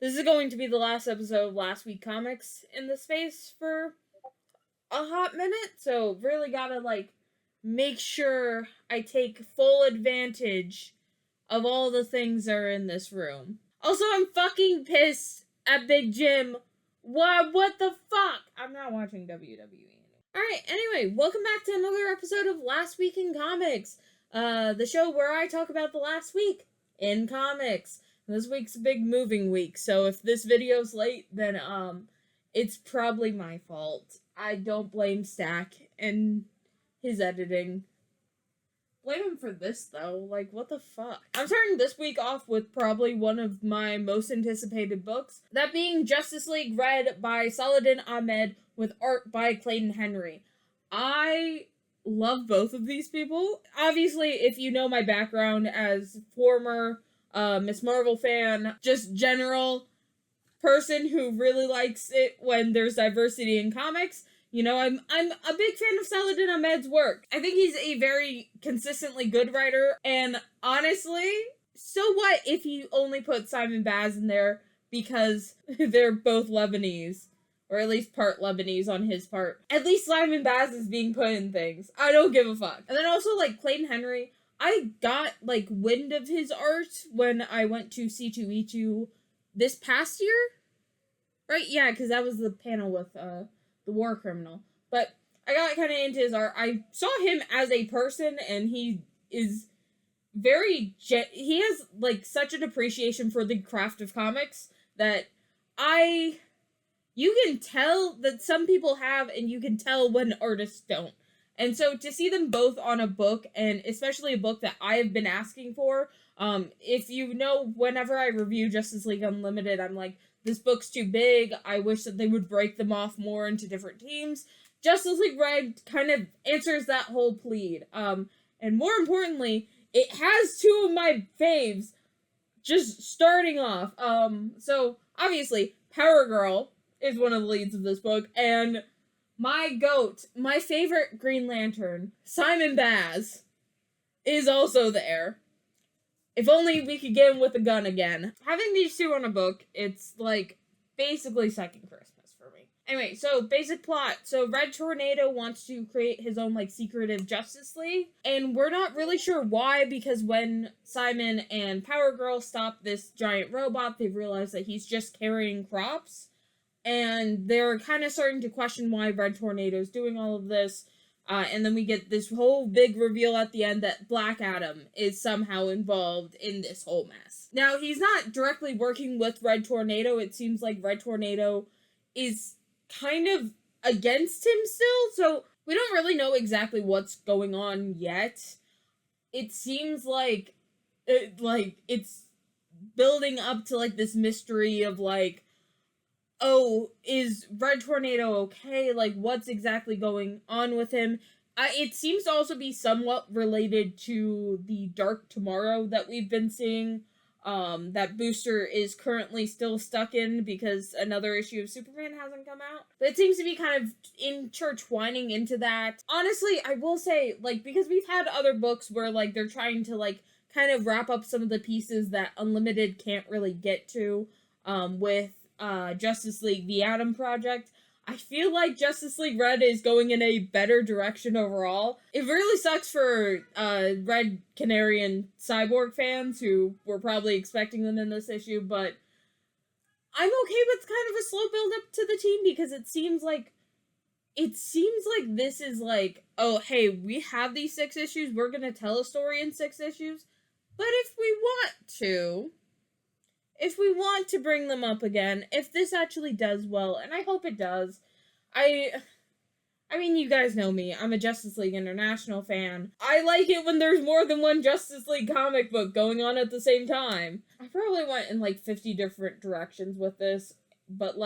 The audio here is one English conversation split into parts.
This is going to be the last episode of Last Week Comics in the space for a hot minute, so really gotta, make sure I take full advantage of all the things that are in this room. Also, I'm fucking pissed at Big Jim. What the fuck? I'm not watching WWE. Alright, anyway, welcome back to another episode of Last Week in Comics. The show where I talk about the last week in comics. This week's a big moving week, so if this video's late, then, it's probably my fault. I don't blame Stack and his editing. Blame him for this, though. Like, what the fuck? I'm starting this week off with probably one of my most anticipated books, that being Justice League Red by Saladin Ahmed with art by Clayton Henry. I love both of these people. Obviously, if you know my background as former Miss Marvel fan, just general person who really likes it when there's diversity in comics, you know, I'm a big fan of Saladin Ahmed's work. I think he's a very consistently good writer, and honestly, so what if he only put Simon Baz in there because they're both Lebanese, or at least part Lebanese on his part. At least Simon Baz is being put in things. I don't give a fuck. And then also, Clayton Henry, I got, wind of his art when I went to C2E2 this past year? Right? Yeah, because that was the panel with, the war criminal. But I got kind of into his art. I saw him as a person, and he is very... he has, such an appreciation for the craft of comics that you can tell that some people have, and you can tell when artists don't. And so to see them both on a book, and especially a book that I have been asking for, if you know, whenever I review Justice League Unlimited, I'm like, this book's too big, I wish that they would break them off more into different teams. Justice League Red kind of answers that whole plead. And more importantly, it has two of my faves just starting off. So, obviously, Power Girl is one of the leads of this book, and my goat, my favorite Green Lantern, Simon Baz, is also there. If only we could get him with a gun again. Having these two on a book, it's, basically second Christmas for me. Anyway, so, basic plot. So, Red Tornado wants to create his own, secretive Justice League, and we're not really sure why, because when Simon and Power Girl stop this giant robot, they realize that he's just carrying crops, and they're kind of starting to question why Red Tornado's doing all of this. And then we get this whole big reveal at the end that Black Adam is somehow involved in this whole mess. Now, he's not directly working with Red Tornado. It seems like Red Tornado is kind of against him still, so we don't really know exactly what's going on yet. It seems like it's building up to, this mystery of, oh, is Red Tornado okay? What's exactly going on with him? It seems to also be somewhat related to the Dark Tomorrow that we've been seeing, that Booster is currently still stuck in because another issue of Superman hasn't come out. But it seems to be kind of intertwining into that. Honestly, I will say, because we've had other books where, they're trying to, kind of wrap up some of the pieces that Unlimited can't really get to, with Justice League The Atom Project. I feel like Justice League Red is going in a better direction overall. It really sucks for Red Canary and Cyborg fans who were probably expecting them in this issue, but I'm okay with kind of a slow build up to the team because it seems like this is oh, hey, we have these 6 issues, we're gonna tell a story in 6 issues, but if we want to bring them up again, if this actually does well, and I hope it does, I mean, you guys know me, I'm a Justice League International fan. I like it when there's more than one Justice League comic book going on at the same time. I probably went in 50 different directions with this, but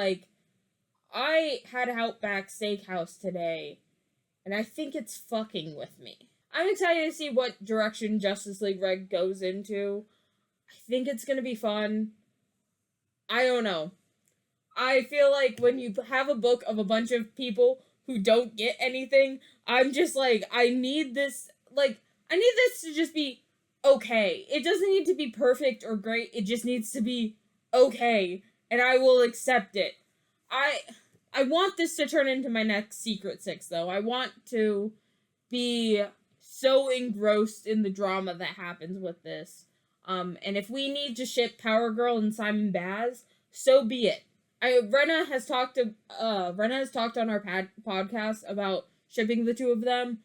I had Outback Steakhouse today, and I think it's fucking with me. I'm excited to see what direction Justice League Red goes into. I think it's gonna be fun. I don't know. I feel like when you have a book of a bunch of people who don't get anything, I'm just I need this to just be okay. It doesn't need to be perfect or great, it just needs to be okay. and I will accept it. I want this to turn into my next Secret Six, though. I want to be so engrossed in the drama that happens with this. And if we need to ship Power Girl and Simon Baz, so be it. Rena has talked on our podcast about shipping the two of them.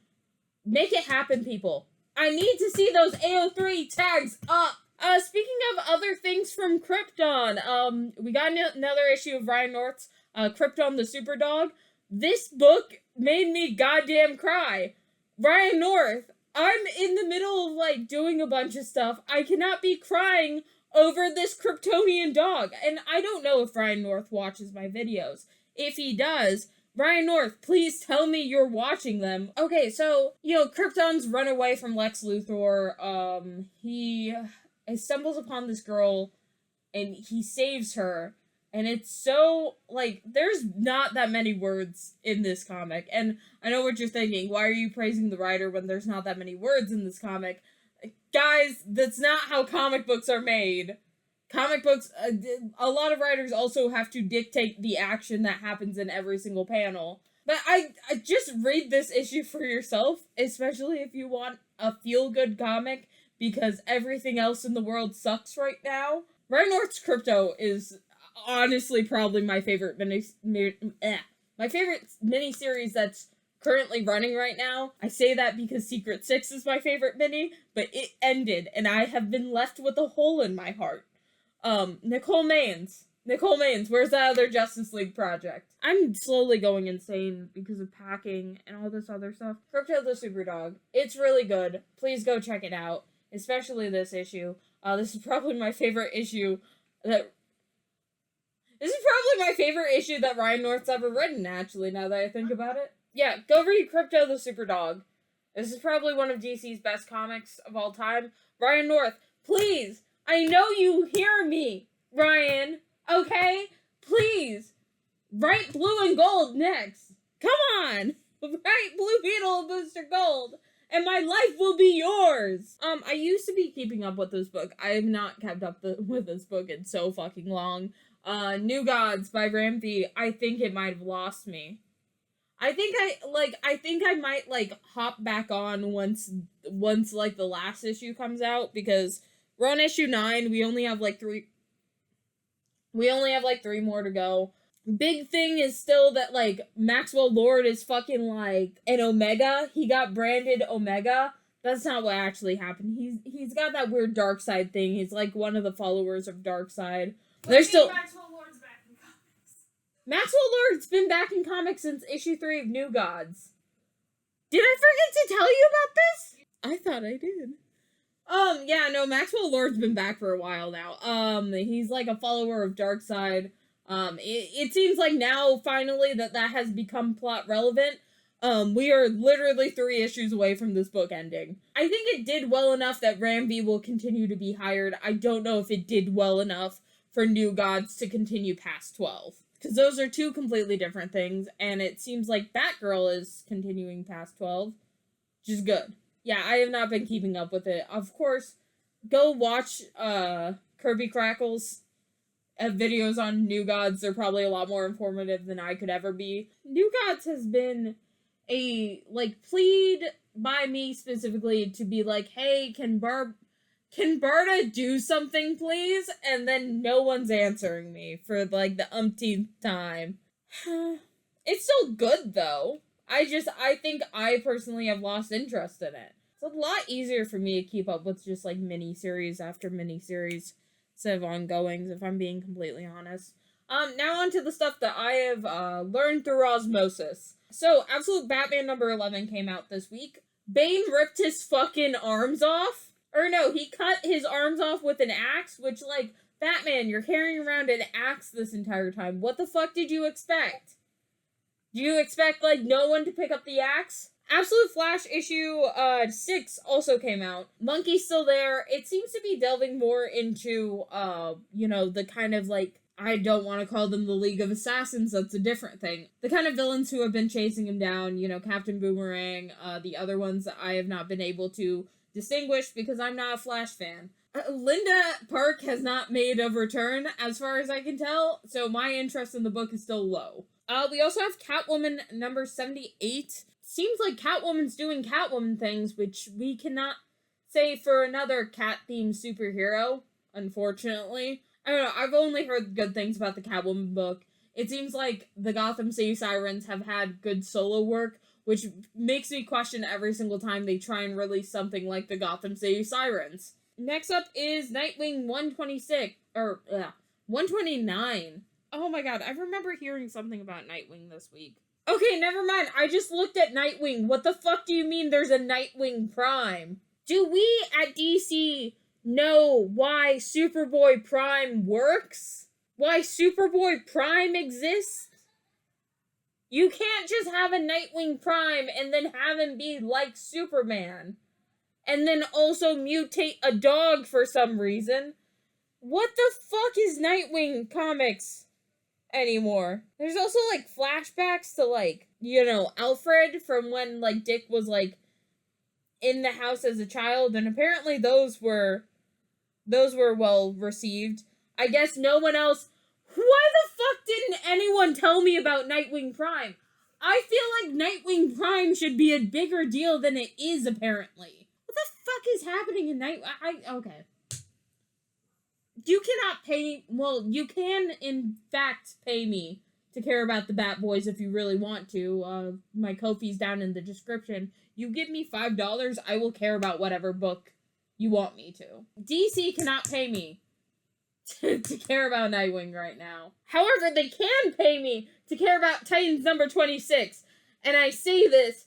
Make it happen, people. I need to see those AO3 tags up. Speaking of other things from Krypton, we got another issue of Ryan North's Krypton the Superdog. This book made me goddamn cry. Ryan North, I'm in the middle of, doing a bunch of stuff. I cannot be crying over this Kryptonian dog. And I don't know if Ryan North watches my videos. If he does, Ryan North, please tell me you're watching them. Okay, so, Krypton's run away from Lex Luthor. He stumbles upon this girl, and he saves her. And it's so, there's not that many words in this comic. And I know what you're thinking. Why are you praising the writer when there's not that many words in this comic? Guys, that's not how comic books are made. Comic books, a lot of writers also have to dictate the action that happens in every single panel. But I just read this issue for yourself, especially if you want a feel-good comic, because everything else in the world sucks right now. Ryan North's Krypto is honestly probably my favorite miniseries that's currently running right now. I say that because Secret Six is my favorite mini, but it ended, and I have been left with a hole in my heart. Nicole Maines, where's that other Justice League project? I'm slowly going insane because of packing and all this other stuff. Krypto the Superdog. It's really good. Please go check it out, especially this issue. This is probably my favorite issue that Ryan North's ever written, actually, now that I think about it. Yeah, go read Krypto the Superdog. This is probably one of DC's best comics of all time. Ryan North, please, I know you hear me, Ryan, okay? Please, write Blue and Gold next. Come on, write Blue Beetle and Booster Gold, and my life will be yours. I used to be keeping up with this book. I have not kept up with this book in so fucking long. New Gods by Ramsey, I think it might have lost me. I think I might, hop back on once, the last issue comes out, because we're on issue 9, we only have, 3 more to go. Big thing is still that, Maxwell Lord is fucking, an Omega. He got branded Omega. That's not what actually happened. He's got that weird Darkseid thing. He's, one of the followers of Darkseid. There's still... Maxwell Lord's back in comics. Maxwell Lord's been back in comics since issue 3 of New Gods. Did I forget to tell you about this? I thought I did. Yeah, no, Maxwell Lord's been back for a while now. He's a follower of Darkseid. It seems like now, finally, that has become plot relevant. We are literally 3 issues away from this book ending. I think it did well enough that Ramsey will continue to be hired. I don't know if it did well enough for New Gods to continue past 12. Because those are 2 completely different things, and it seems like Batgirl is continuing past 12, which is good. Yeah, I have not been keeping up with it. Of course, go watch Kirby Crackle's videos on New Gods. They're probably a lot more informative than I could ever be. New Gods has been a, plead by me specifically to be hey, can Barda do something, please? And then no one's answering me for, the umpteenth time. It's still good, though. I think I personally have lost interest in it. It's a lot easier for me to keep up with just, mini-series after mini-series instead of ongoings, if I'm being completely honest. Now on to the stuff that I have, learned through osmosis. So, Absolute Batman number 11 came out this week. Bane ripped his fucking arms off. Or no, he cut his arms off with an axe, which, Batman, you're carrying around an axe this entire time. What the fuck did you expect? Do you expect, no one to pick up the axe? Absolute Flash issue 6 also came out. Monkey's still there. It seems to be delving more into, the kind of, I don't want to call them the League of Assassins, that's a different thing. The kind of villains who have been chasing him down, Captain Boomerang, the other ones that I have not been able to distinguish because I'm not a Flash fan. Linda Park has not made a return, as far as I can tell, so my interest in the book is still low. We also have Catwoman number 78. Seems like Catwoman's doing Catwoman things, which we cannot say for another cat-themed superhero, unfortunately. I don't know, I've only heard good things about the Catwoman book. It seems like the Gotham City Sirens have had good solo work, which makes me question every single time they try and release something like the Gotham City Sirens. Next up is Nightwing 126, 129. Oh my god, I remember hearing something about Nightwing this week. Okay, never mind, I just looked at Nightwing. What the fuck do you mean there's a Nightwing Prime? Do we at DC know why Superboy Prime works? Why Superboy Prime exists? You can't just have a Nightwing Prime and then have him be like Superman. And then also mutate a dog for some reason. What the fuck is Nightwing comics anymore? There's also, like, flashbacks to, like, you know, Alfred from when, like, Dick was, like, in the house as a child, and apparently those were well received. I guess no one else... Why the fuck didn't anyone tell me about Nightwing Prime? I feel like Nightwing Prime should be a bigger deal than it is, apparently. What the fuck is happening in okay. You cannot pay... Well, you can, in fact, pay me to care about the Bat Boys if you really want to. My Ko-fi's down in the description. You give me $5, I will care about whatever book you want me to. DC cannot pay me to care about Nightwing right now. However, they can pay me to care about Titans number 26. And I say this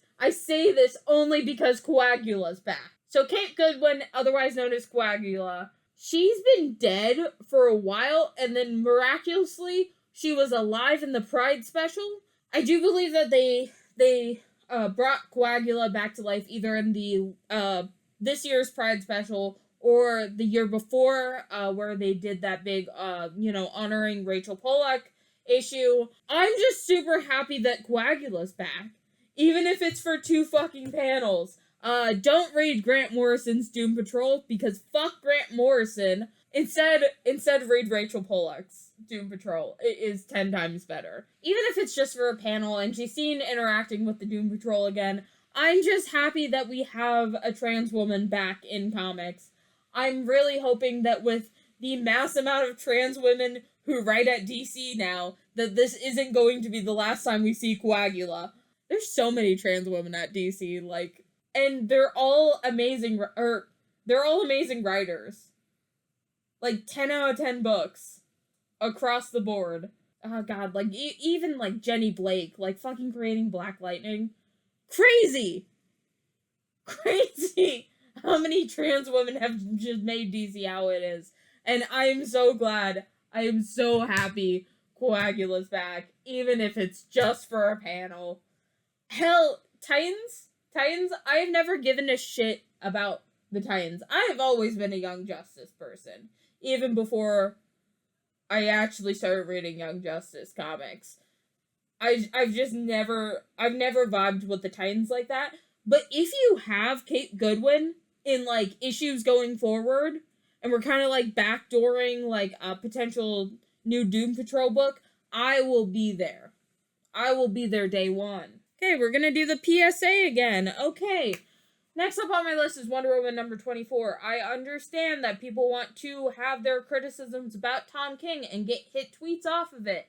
only because Coagula's back. So Kate Goodwin, otherwise known as Coagula, she's been dead for a while, and then miraculously, she was alive in the Pride special. I do believe that they brought Coagula back to life either in the this year's Pride special or the year before, where they did that big, honoring Rachel Pollack issue. I'm just super happy that Coagula's back, even if it's for 2 fucking panels. Don't read Grant Morrison's Doom Patrol, because fuck Grant Morrison. Instead read Rachel Pollack's Doom Patrol. It is 10 times better. Even if it's just for a panel and she's seen interacting with the Doom Patrol again, I'm just happy that we have a trans woman back in comics. I'm really hoping that with the mass amount of trans women who write at DC now, that this isn't going to be the last time we see Coagula. There's so many trans women at DC, like, and they're all amazing writers. Like, 10 out of 10 books across the board. Oh god, like, even, like, Jenny Blake, like, fucking creating Black Lightning. Crazy! How many trans women have just made DC how it is. And I am so glad, I am so happy Coagula's back, even if it's just for a panel. Hell, Titans, I have never given a shit about the Titans. I have always been a Young Justice person, even before I actually started reading Young Justice comics. I've never vibed with the Titans like that. But if you have Kate Goodwin in, like, issues going forward, and we're kind of, like, backdooring, like, a potential new Doom Patrol book, I will be there. I will be there day one. Okay, we're gonna do the PSA again. Okay. Next up on my list is Wonder Woman number 24. I understand that people want to have their criticisms about Tom King and get hit tweets off of it.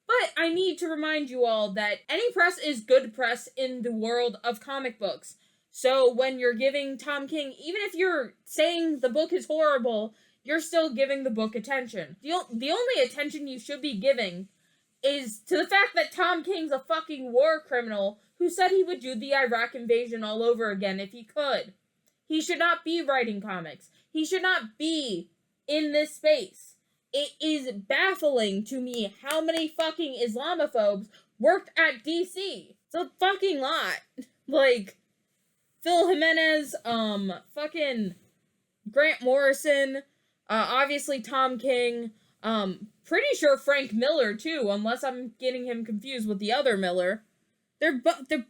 But I need to remind you all that any press is good press in the world of comic books. So when you're giving Tom King, even if you're saying the book is horrible, you're still giving the book attention. The only attention you should be giving is to the fact that Tom King's a fucking war criminal who said he would do the Iraq invasion all over again if he could. He should not be writing comics. He should not be in this space. It is baffling to me how many fucking Islamophobes worked at DC. It's a fucking lot. Like, Phil Jimenez, fucking Grant Morrison, obviously Tom King, pretty sure Frank Miller too, unless I'm getting him confused with the other Miller. They're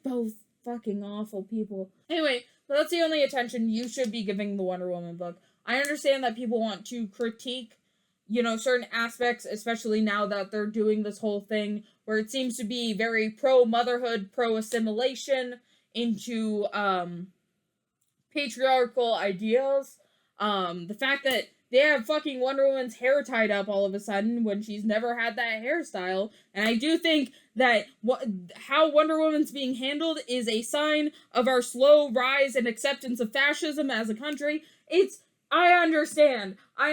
both fucking awful people. Anyway, that's the only attention you should be giving the Wonder Woman book. I understand that people want to critique, certain aspects, especially now that they're doing this whole thing where it seems to be very pro-motherhood, pro-assimilation into, patriarchal ideals. The fact that they have fucking Wonder Woman's hair tied up all of a sudden when she's never had that hairstyle. And I do think that how Wonder Woman's being handled is a sign of our slow rise and acceptance of fascism as a country. I understand. I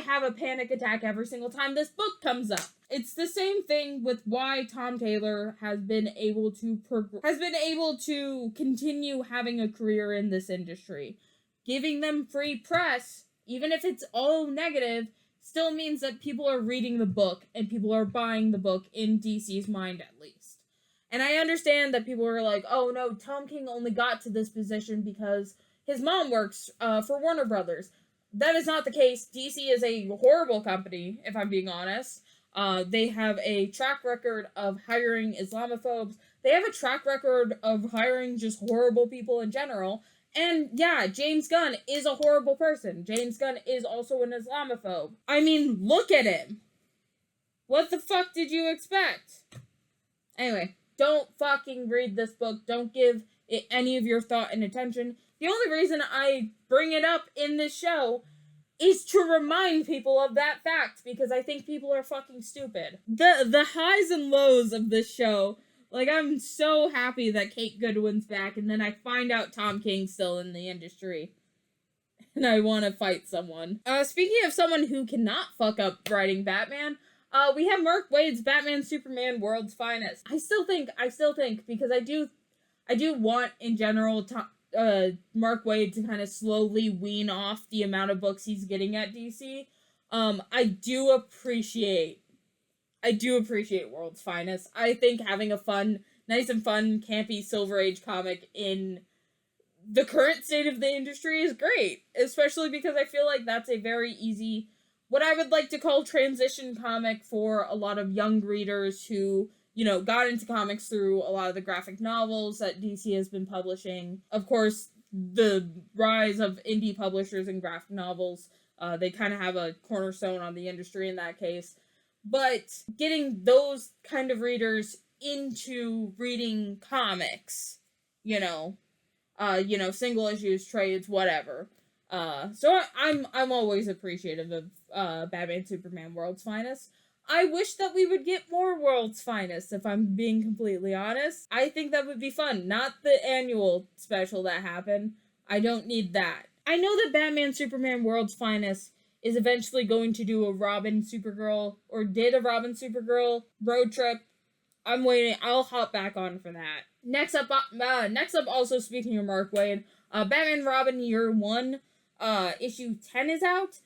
have a panic attack every single time this book comes up. It's the same thing with why Tom Taylor has been able to continue having a career in this industry. Giving them free press, even if it's all negative, still means that people are reading the book and people are buying the book in DC's mind at least. And I understand that people are like, oh no, Tom King only got to this position because his mom works for Warner Brothers. That is not the case. DC is a horrible company, if I'm being honest. They have a track record of hiring Islamophobes. They have a track record of hiring just horrible people in general. And yeah, James Gunn is a horrible person. James Gunn is also an Islamophobe. I mean, look at him. What the fuck did you expect? Anyway, don't fucking read this book. Don't give it any of your thought and attention. The only reason I bring it up in this show is to remind people of that fact, because I think people are fucking stupid. The highs and lows of this show, like, I'm so happy that Kate Goodwin's back, and then I find out Tom King's still in the industry. And I want to fight someone. Speaking of someone who cannot fuck up writing Batman, we have Mark Waid's Batman Superman World's Finest. I still think, because I do want, in general, Mark Waid to kind of slowly wean off the amount of books he's getting at DC. I do appreciate World's Finest. I think having a nice and fun, campy Silver Age comic in the current state of the industry is great. Especially because I feel like that's a very easy, what I would like to call transition comic for a lot of young readers who, got into comics through a lot of the graphic novels that DC has been publishing. Of course, the rise of indie publishers and graphic novels, they kind of have a cornerstone on the industry in that case. But getting those kind of readers into reading comics, single issues, trades, whatever. So I'm always appreciative of Batman Superman World's Finest. I wish that we would get more World's Finest, if I'm being completely honest. I think that would be fun. Not the annual special that happened. I don't need that. I know that Batman Superman World's Finest is eventually going to do a Robin Supergirl, or did a Robin Supergirl road trip. I'm waiting. I'll hop back on for that. Next up, also speaking of Mark Waid, Batman Robin Year 1, issue 10 is out.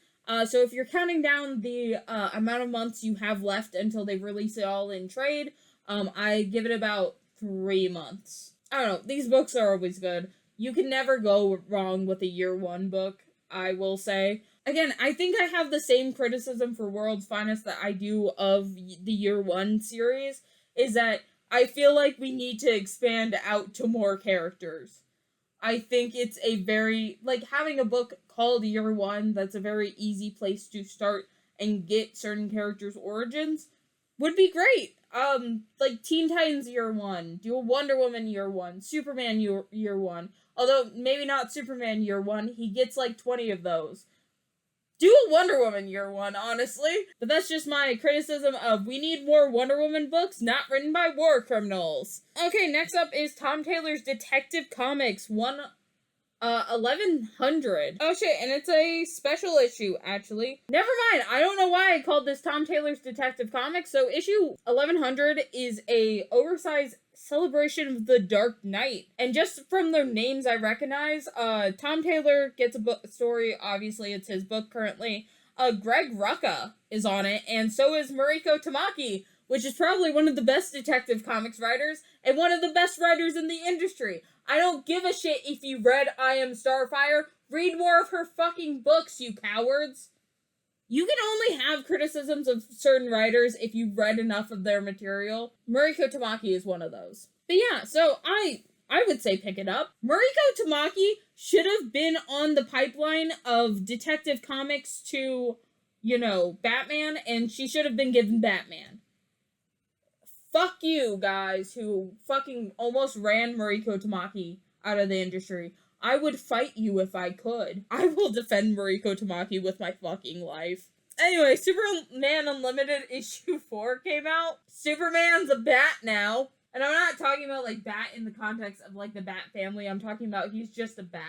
So if you're counting down the amount of months you have left until they release it all in trade, I give it about 3 months. I don't know. These books are always good. You can never go wrong with a Year 1 book, I will say. Again, I think I have the same criticism for World's Finest that I do of the Year 1 series, is that I feel like we need to expand out to more characters. I think it's a very, having a book called Year 1 that's a very easy place to start and get certain characters' origins would be great. Teen Titans Year 1, do a Wonder Woman Year 1, Superman Year 1. Although, maybe not Superman Year 1, he gets 20 of those. Do a Wonder Woman Year 1, honestly. But that's just my criticism of, we need more Wonder Woman books not written by war criminals. Okay, next up is Tom Taylor's Detective Comics 1100. Oh shit, and it's a special issue, actually. Never mind, I don't know why I called this Tom Taylor's Detective Comics. So issue 1100 is a oversized celebration of the Dark Knight. And just from their names I recognize, Tom Taylor gets a story, obviously it's his book currently. Greg Rucka is on it, and so is Mariko Tamaki, which is probably one of the best Detective Comics writers, and one of the best writers in the industry. I don't give a shit if you read I Am Starfire. Read more of her fucking books, you cowards. You can only have criticisms of certain writers if you've read enough of their material. Mariko Tamaki is one of those. But yeah, so I I would say pick it up. Mariko Tamaki should have been on the pipeline of Detective Comics to, Batman, and she should have been given Batman. Fuck you guys who fucking almost ran Mariko Tamaki out of the industry. I would fight you if I could. I will defend Mariko Tamaki with my fucking life. Anyway, Superman Unlimited issue 4 came out. Superman's a bat now. And I'm not talking about, like, bat in the context of, like, the bat family. I'm talking about he's just a bat.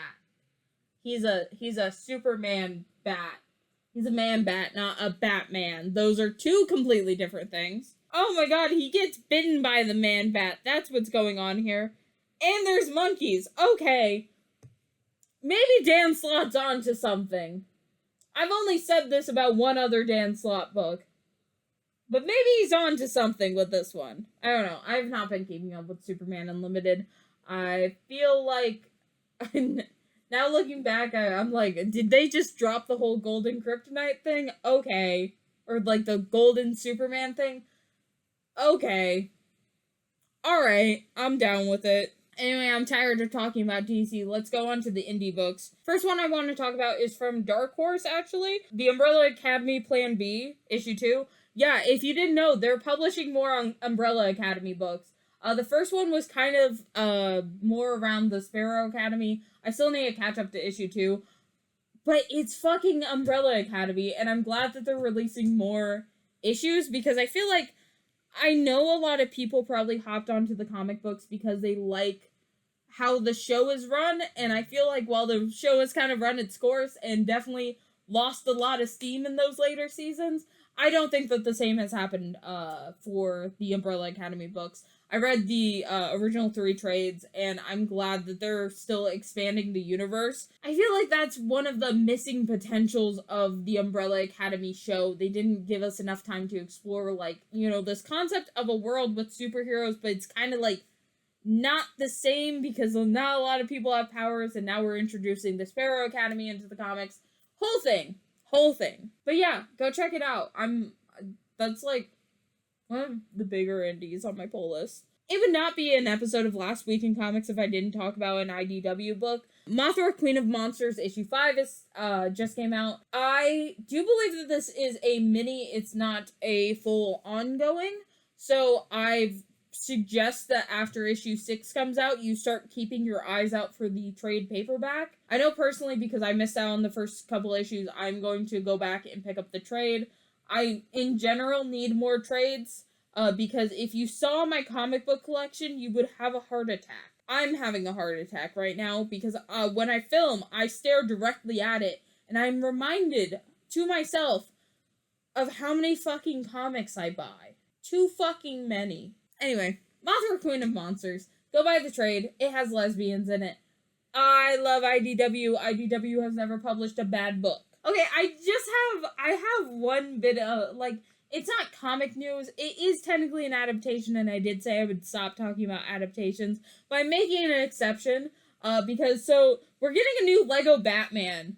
He's a Superman bat. He's a man bat, not a Batman. Those are two completely different things. Oh my god, he gets bitten by the man bat. That's what's going on here. And there's monkeys. Okay. Maybe Dan Slott's on to something. I've only said this about one other Dan Slott book. But maybe he's on to something with this one. I don't know. I've not been keeping up with Superman Unlimited. I feel like... now looking back, I'm like, did they just drop the whole Golden Kryptonite thing? Okay. Or like the Golden Superman thing? Okay. Alright, I'm down with it. Anyway, I'm tired of talking about DC. Let's go on to the indie books. First one I want to talk about is from Dark Horse, actually. The Umbrella Academy Plan B, issue 2. Yeah, if you didn't know, they're publishing more on Umbrella Academy books. The first one was kind of more around the Sparrow Academy. I still need to catch up to issue 2. But it's fucking Umbrella Academy, and I'm glad that they're releasing more issues, because I feel like I know a lot of people probably hopped onto the comic books because they like how the show is run, and I feel like while the show has kind of run its course and definitely lost a lot of steam in those later seasons, I don't think that the same has happened for the Umbrella Academy books. I read the original 3 trades, and I'm glad that they're still expanding the universe. I feel like that's one of the missing potentials of the Umbrella Academy show. They didn't give us enough time to explore, like, this concept of a world with superheroes, but it's kind of like not the same because not a lot of people have powers, and now we're introducing the Sparrow Academy into the comics. Whole thing. But yeah, go check it out. That's like one of the bigger indies on my pull list. It would not be an episode of Last Week in Comics if I didn't talk about an IDW book. Mothra, Queen of Monsters, issue 5 is just came out. I do believe that this is a mini, it's not a full ongoing. So I've suggest that after issue 6 comes out, you start keeping your eyes out for the trade paperback. I know personally, because I missed out on the first couple issues, I'm going to go back and pick up the trade. I, in general, need more trades, because if you saw my comic book collection, you would have a heart attack. I'm having a heart attack right now, because when I film, I stare directly at it, and I'm reminded to myself of how many fucking comics I buy. Too fucking many. Anyway, Mothra, Queen of Monsters. Go buy the trade. It has lesbians in it. I love IDW. IDW has never published a bad book. Okay, I have one bit of, it's not comic news. It is technically an adaptation, and I did say I would stop talking about adaptations, but I'm making an exception, because, we're getting a new Lego Batman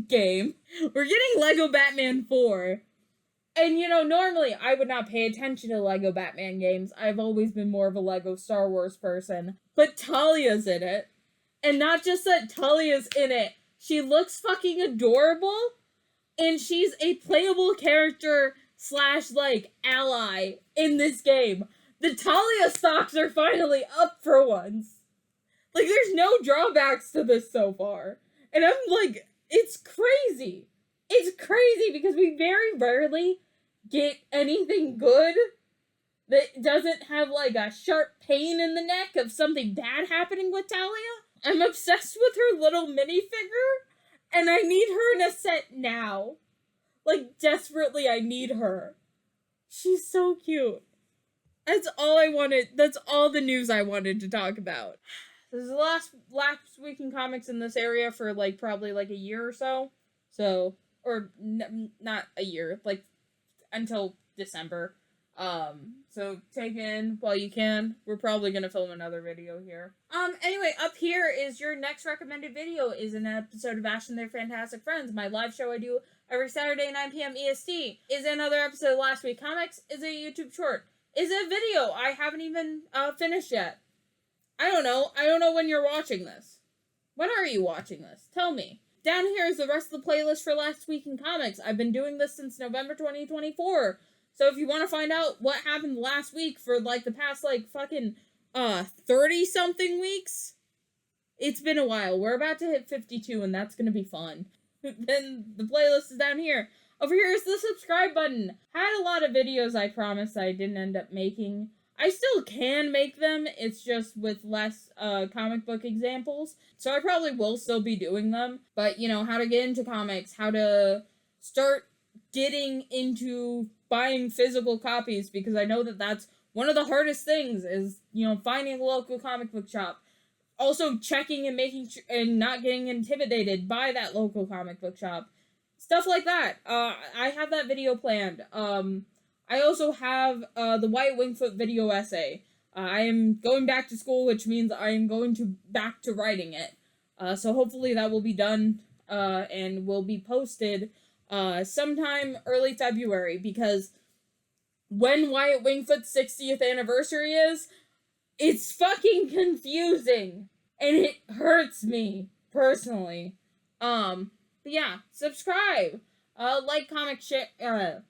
game. We're getting Lego Batman 4. And, normally I would not pay attention to Lego Batman games. I've always been more of a Lego Star Wars person. But Talia's in it. And not just that Talia's in it. She looks fucking adorable. And she's a playable character / ally in this game. The Talia stocks are finally up for once. There's no drawbacks to this so far. And I'm like, it's crazy. It's crazy because we very rarely get anything good that doesn't have a sharp pain in the neck of something bad happening with Talia. I'm obsessed with her little minifigure, and I need her in a set now. Desperately, I need her. She's so cute. That's all I wanted. That's all the news I wanted to talk about. This is the last week in comics in this area for probably a year or so. Or not a year, until December. So take in while you can. We're probably gonna film another video here. Anyway, up here is your next recommended video is an episode of Ash and Their Fantastic Friends, my live show I do every Saturday, 9 p.m. EST. Is another episode of Last Week Comics, is a YouTube short, is a video I haven't even finished yet. I don't know. I don't know when you're watching this. When are you watching this? Tell me. Down here is the rest of the playlist for Last Week in Comics. I've been doing this since November 2024. So if you want to find out what happened last week for like the past like fucking 30 something weeks, it's been a while. We're about to hit 52 and that's going to be fun. Then the playlist is down here. Over here is the subscribe button. I had a lot of videos I promised I didn't end up making. I still can make them, it's just with less comic book examples. So I probably will still be doing them. But, you know, how to get into comics, how to start getting into buying physical copies, because I know that that's one of the hardest things is, you know, finding a local comic book shop. Also checking and making and not getting intimidated by that local comic book shop. Stuff like that. I have that video planned. I also have the White Wingfoot video essay. I am going back to school, which means I am going back to writing it. So hopefully that will be done and will be posted sometime early February, because when Wyatt Wingfoot's 60th anniversary is, it's fucking confusing. And it hurts me, personally. But yeah, subscribe. Like, comment, share.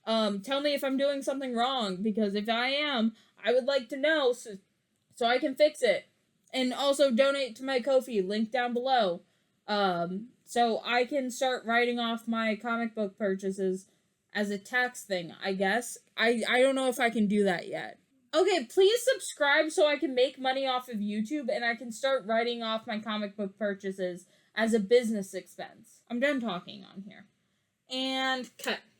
Tell me if I'm doing something wrong, because if I am, I would like to know so I can fix it. And also donate to my Ko-fi, link down below. So I can start writing off my comic book purchases as a tax thing, I guess. I don't know if I can do that yet. Okay, please subscribe so I can make money off of YouTube and I can start writing off my comic book purchases as a business expense. I'm done talking on here. And cut.